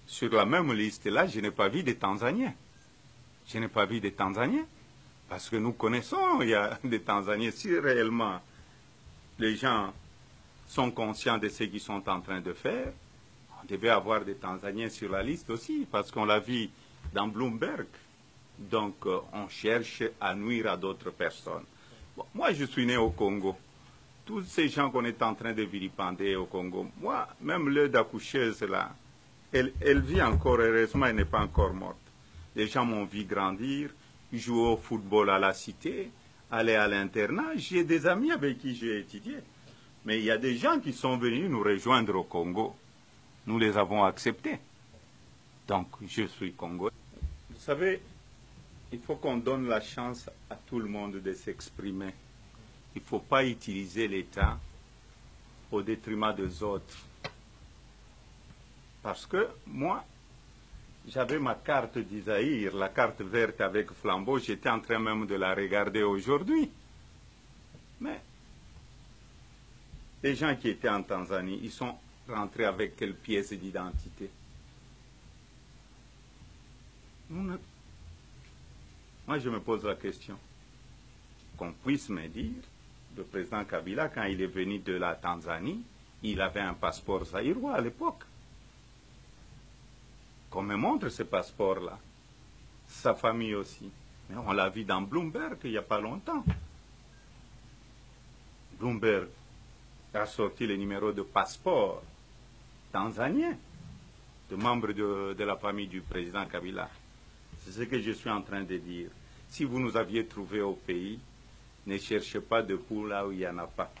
sur la même liste-là, je n'ai pas vu des Tanzaniens. Je n'ai pas vu des Tanzaniens. Parce que nous connaissons, il y a des Tanzaniens. Si réellement les gens sont conscients de ce qu'ils sont en train de faire, on devait avoir des Tanzaniens sur la liste aussi, parce qu'on l'a vu dans Bloomberg. Donc, on cherche à nuire à d'autres personnes. Bon, moi, je suis né au Congo. Tous ces gens qu'on est en train de vilipender au Congo, moi, même l'œil d'accoucheuse, là, elle vit encore, heureusement, elle n'est pas encore morte. Les gens m'ont vu grandir, jouer au football à la cité, aller à l'internat. J'ai des amis avec qui j'ai étudié. Mais il y a des gens qui sont venus nous rejoindre au Congo. Nous les avons acceptés. Donc, je suis congolais. Vous savez, il faut qu'on donne la chance à tout le monde de s'exprimer. Il ne faut pas utiliser l'État au détriment des autres. Parce que moi, j'avais ma carte d'Isaïr, la carte verte avec flambeau, j'étais en train même de la regarder aujourd'hui. Mais les gens qui étaient en Tanzanie, ils sont rentrés avec quelle pièce d'identité? Moi, je me pose la question. Qu'on puisse me dire, le président Kabila, quand il est venu de la Tanzanie, il avait un passeport zaïrois à l'époque. Qu'on me montre ce passeport-là. Sa famille aussi. Mais on l'a vu dans Bloomberg il n'y a pas longtemps. Bloomberg a sorti le numéro de passeport tanzanien de membres de la famille du président Kabila. C'est ce que je suis en train de dire. Si vous nous aviez trouvé au pays, ne cherchez pas de poux là où il n'y en a pas.